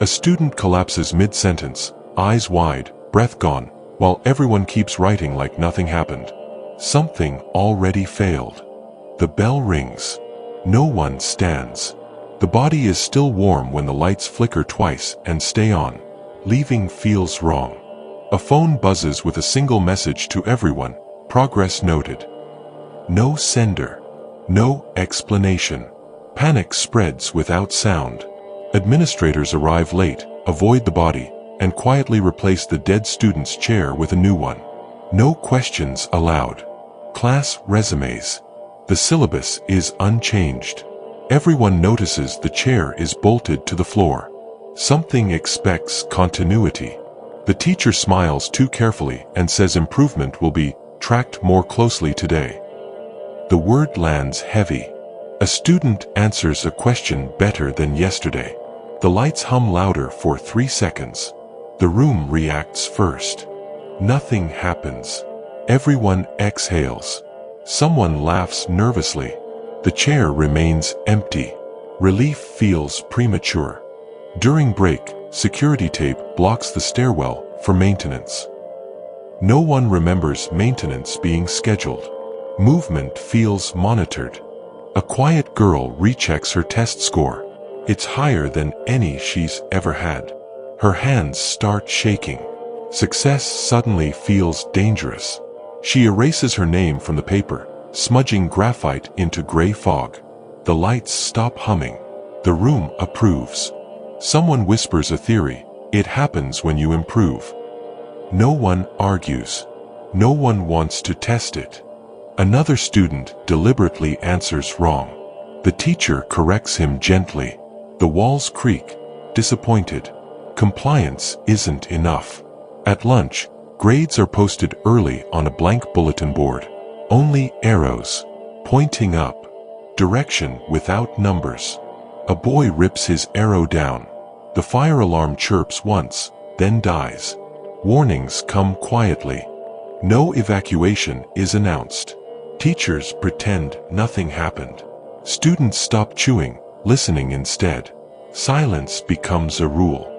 A student collapses mid-sentence, eyes wide, breath gone, while everyone keeps writing like nothing happened. Something already failed. The bell rings. No one stands. The body is still warm when the lights flicker twice and stay on. Leaving feels wrong. A phone buzzes with a single message to everyone: progress noted. No sender. No explanation. Panic spreads without sound. Administrators arrive late, avoid the body, and quietly replace the dead student's chair with a new one. No questions allowed. Class resumes. The syllabus is unchanged. Everyone notices the chair is bolted to the floor. Something expects continuity. The teacher smiles too carefully and says improvement will be tracked more closely today. The word lands heavy. A student answers a question better than yesterday. The lights hum louder for 3 seconds. The room reacts first. Nothing happens. Everyone exhales. Someone laughs nervously. The chair remains empty. Relief feels premature. During break, security tape blocks the stairwell for maintenance. No one remembers maintenance being scheduled. Movement feels monitored. A quiet girl rechecks her test score. It's higher than any she's ever had. Her hands start shaking. Success suddenly feels dangerous. She erases her name from the paper, smudging graphite into gray fog. The lights stop humming. The room approves. Someone whispers a theory: it happens when you improve. No one argues. No one wants to test it. Another student deliberately answers wrong. The teacher corrects him gently. The walls creak, disappointed. Compliance isn't enough. At lunch, grades are posted early on a blank bulletin board. Only arrows, pointing up. Direction without numbers. A boy rips his arrow down. The fire alarm chirps once, then dies. Warnings come quietly. No evacuation is announced. Teachers pretend nothing happened. Students stop chewing, listening instead. Silence becomes a rule.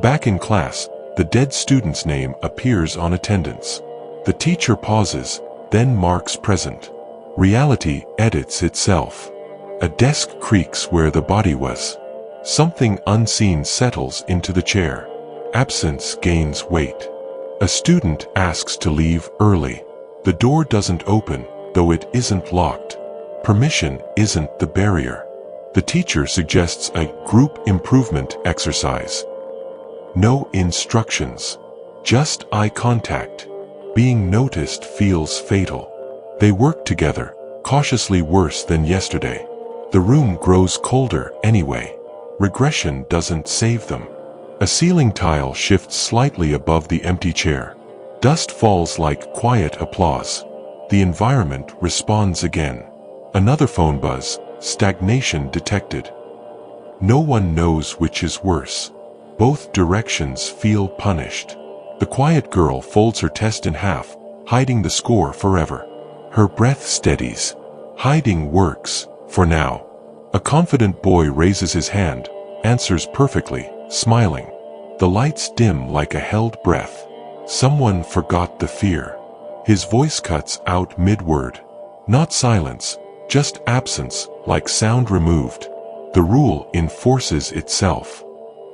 Back in class, the dead student's name appears on attendance. The teacher pauses, then marks present. Reality edits itself. A desk creaks where the body was. Something unseen settles into the chair. Absence gains weight. A student asks to leave early. The door doesn't open, though it isn't locked. Permission isn't the barrier. The teacher suggests a group improvement exercise. No instructions. Just eye contact. Being noticed feels fatal. They work together, cautiously worse than yesterday. The room grows colder anyway. Regression doesn't save them. A ceiling tile shifts slightly above the empty chair. Dust falls like quiet applause. The environment responds again. Another phone buzz, stagnation detected. No one knows which is worse. Both directions feel punished. The quiet girl folds her test in half, hiding the score forever. Her breath steadies. Hiding works, for now. A confident boy raises his hand, answers perfectly, smiling. The lights dim like a held breath. Someone forgot the fear. His voice cuts out mid-word. Not silence, just absence, like sound removed. The rule enforces itself.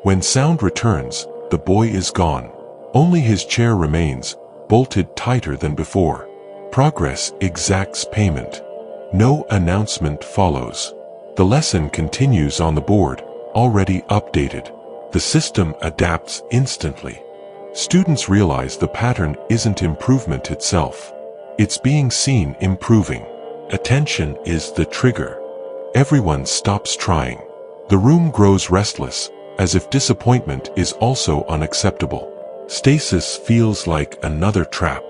When sound returns, the boy is gone. Only his chair remains, bolted tighter than before. Progress exacts payment. No announcement follows. The lesson continues on the board, already updated. The system adapts instantly. Students realize the pattern isn't improvement itself. It's being seen improving. Attention is the trigger. Everyone stops trying. The room grows restless, as if disappointment is also unacceptable. Stasis feels like another trap.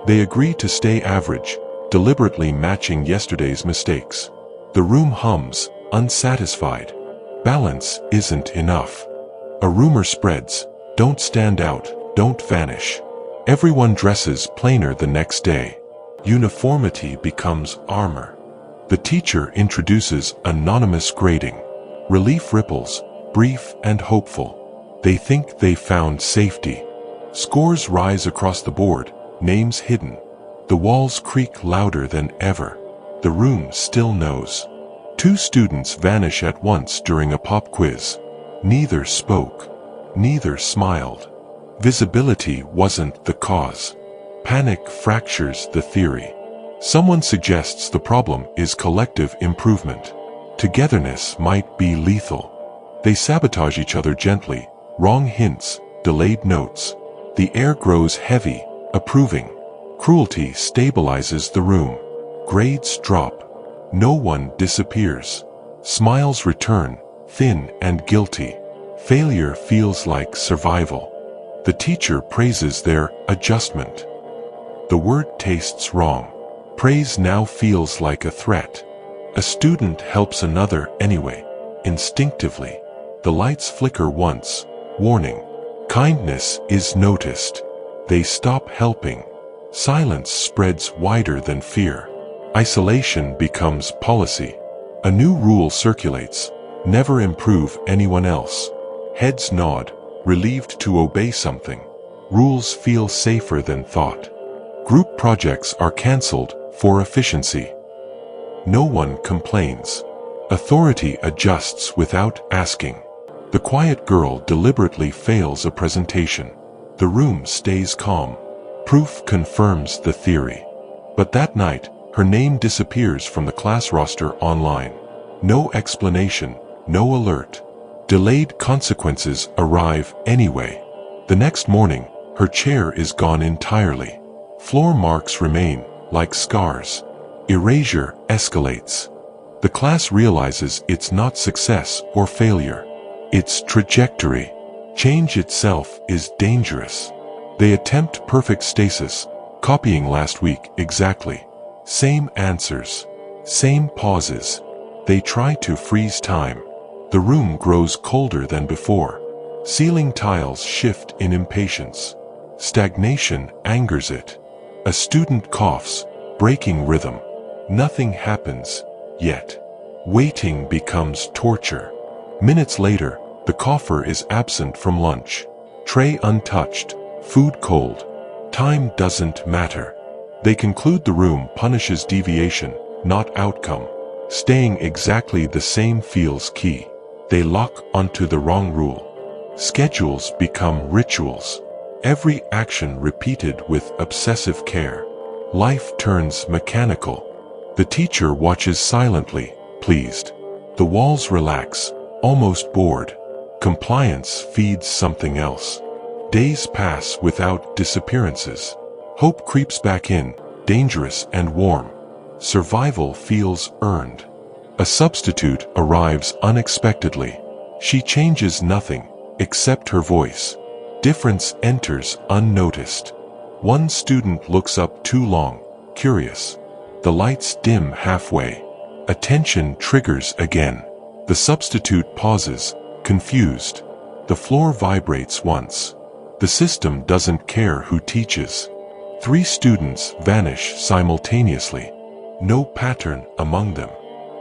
They agree to stay average, deliberately matching yesterday's mistakes. The room hums, unsatisfied. Balance isn't enough. A rumor spreads: don't stand out, don't vanish. Everyone dresses plainer the next day. Uniformity becomes armor. The teacher introduces anonymous grading. Relief ripples, brief and hopeful. They think they found safety. Scores rise across the board, names hidden. The walls creak louder than ever. The room still knows. 2 students vanish at once during a pop quiz. Neither spoke. Neither smiled. Visibility wasn't the cause. Panic fractures the theory. Someone suggests the problem is collective improvement. Togetherness might be lethal. They sabotage each other gently. Wrong hints, delayed notes. The air grows heavy, approving. Cruelty stabilizes the room. Grades drop. No one disappears. Smiles return, thin and guilty. Failure feels like survival. The teacher praises their adjustment. The word tastes wrong. Praise now feels like a threat. A student helps another anyway, instinctively. The lights flicker once, warning. Kindness is noticed. They stop helping. Silence spreads wider than fear. Isolation becomes policy. A new rule circulates. Never improve anyone else. Heads nod, relieved to obey something. Rules feel safer than thought. Group projects are cancelled for efficiency. No one complains. Authority adjusts without asking. The quiet girl deliberately fails a presentation. The room stays calm. Proof confirms the theory. But that night, her name disappears from the class roster online. No explanation, no alert. Delayed consequences arrive anyway. The next morning, her chair is gone entirely. Floor marks remain, like scars. Erasure escalates. The class realizes it's not success or failure. It's trajectory. Change itself is dangerous. They attempt perfect stasis, copying last week exactly. Same answers. Same pauses. They try to freeze time. The room grows colder than before. Ceiling tiles shift in impatience. Stagnation angers it. A student coughs, breaking rhythm. Nothing happens, yet. Waiting becomes torture. Minutes later, the cougher is absent from lunch. Tray untouched, food cold. Time doesn't matter. They conclude the room punishes deviation, not outcome. Staying exactly the same feels key. They lock onto the wrong rule. Schedules become rituals. Every action repeated with obsessive care. Life turns mechanical. The teacher watches silently, pleased. The walls relax, almost bored. Compliance feeds something else. Days pass without disappearances. Hope creeps back in, dangerous and warm. Survival feels earned. A substitute arrives unexpectedly. She changes nothing, except her voice. Difference enters unnoticed. One student looks up too long, curious. The lights dim halfway. Attention triggers again. The substitute pauses, confused. The floor vibrates once. The system doesn't care who teaches. 3 students vanish simultaneously. No pattern among them.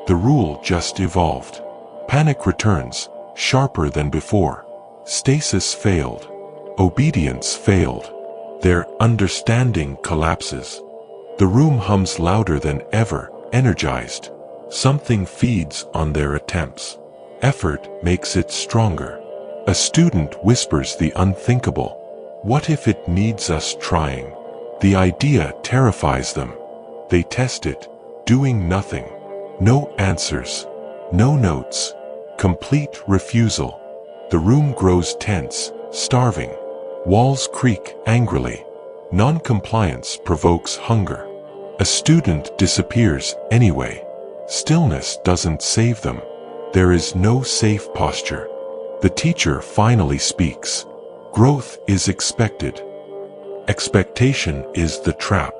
The rule just evolved. Panic returns, sharper than before. Stasis failed. Obedience failed. Their understanding collapses. The room hums louder than ever, energized. Something feeds on their attempts. Effort makes it stronger. A student whispers the unthinkable. What if it needs us trying? The idea terrifies them. They test it, doing nothing. No answers. No notes. Complete refusal. The room grows tense, starving. Walls creak angrily. Non-compliance provokes hunger. A student disappears anyway. Stillness doesn't save them. There is no safe posture. The teacher finally speaks. Growth is expected. Expectation is the trap.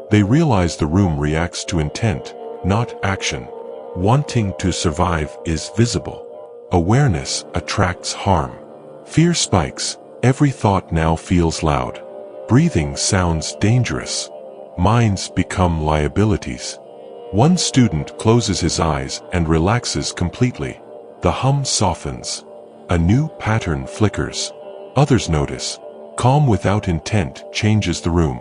They realize the room reacts to intent, not action. Wanting to survive is visible. Awareness attracts harm. Fear spikes. Every thought now feels loud. Breathing sounds dangerous. Minds become liabilities. One student closes his eyes and relaxes completely. The hum softens. A new pattern flickers. Others notice. Calm without intent changes the room.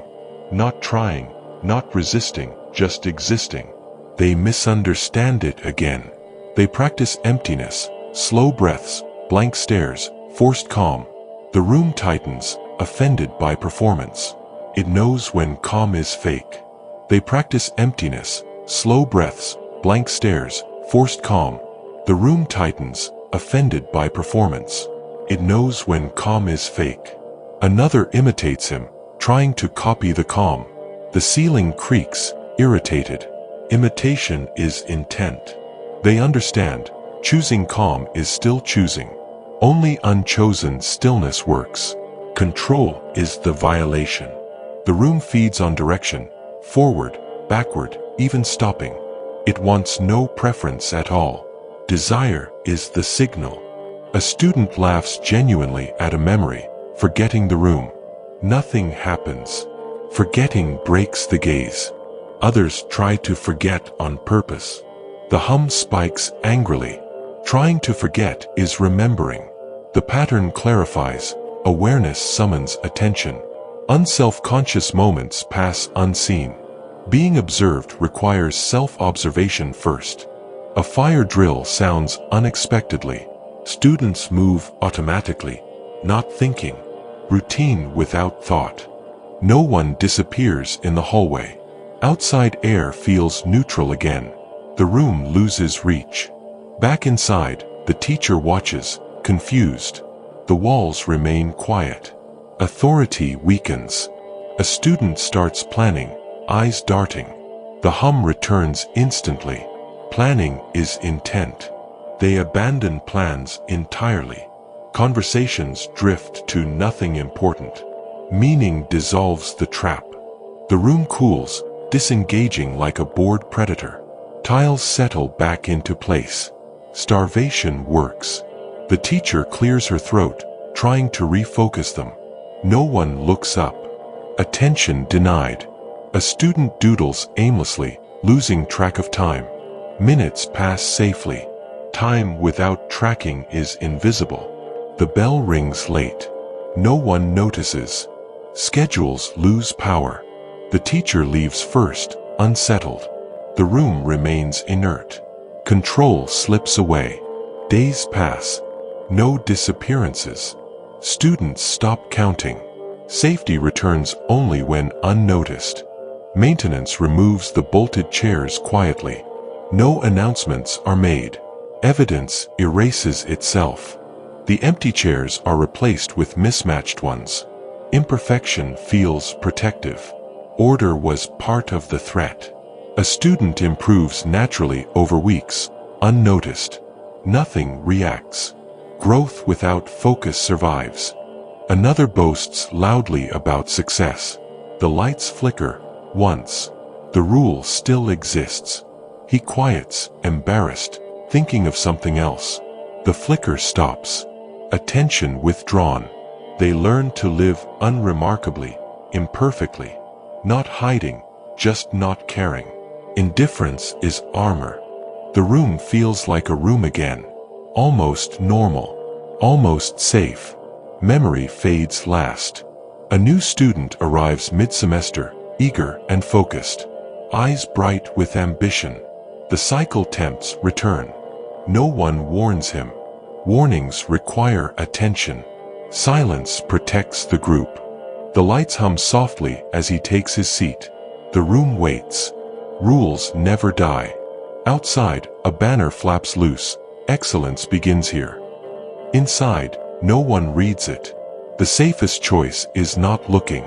Not trying, not resisting, just existing. They misunderstand it again. They practice emptiness, slow breaths, blank stares, forced calm. The room tightens, offended by performance. It knows when calm is fake. They practice emptiness, slow breaths, blank stares, forced calm. The room tightens, offended by performance. It knows when calm is fake. Another imitates him, trying to copy the calm. The ceiling creaks, irritated. Imitation is intent. They understand, choosing calm is still choosing. Only unchosen stillness works. Control is the violation. The room feeds on direction, forward, backward, even stopping. It wants no preference at all. Desire is the signal. A student laughs genuinely at a memory, forgetting the room. Nothing happens. Forgetting breaks the gaze. Others try to forget on purpose. The hum spikes angrily. Trying to forget is remembering. The pattern clarifies. Awareness summons attention. Unself-conscious moments pass unseen. Being observed requires self-observation first. A fire drill sounds unexpectedly. Students move automatically, not thinking. Routine without thought. No one disappears in the hallway. Outside air feels neutral again. The room loses reach. Back inside, the teacher watches, confused. The walls remain quiet. Authority weakens. A student starts planning, eyes darting. The hum returns instantly. Planning is intent. They abandon plans entirely. Conversations drift to nothing important. Meaning dissolves the trap. The room cools, disengaging like a bored predator. Tiles settle back into place. Starvation works. The teacher clears her throat, trying to refocus them. No one looks up. Attention denied. A student doodles aimlessly, losing track of time. Minutes pass safely. Time without tracking is invisible. The bell rings late. No one notices. Schedules lose power. The teacher leaves first, unsettled. The room remains inert. Control slips away. Days pass. No disappearances. Students stop counting. Safety returns only when unnoticed. Maintenance removes the bolted chairs quietly. No announcements are made. Evidence erases itself. The empty chairs are replaced with mismatched ones. Imperfection feels protective. Order was part of the threat. A student improves naturally over weeks, unnoticed. Nothing reacts. Growth without focus survives. Another boasts loudly about success. The lights flicker, once. The rule still exists. He quiets, embarrassed, thinking of something else. The flicker stops. Attention withdrawn. They learn to live unremarkably, imperfectly. Not hiding, just not caring. Indifference is armor. The room feels like a room again. Almost normal. Almost safe. Memory fades last. A new student arrives mid-semester, eager and focused. Eyes bright with ambition. The cycle tempts return. No one warns him. Warnings require attention. Silence protects the group. The lights hum softly as he takes his seat. The room waits. Rules never die. Outside, a banner flaps loose. Excellence begins here. Inside, no one reads it. The safest choice is not looking.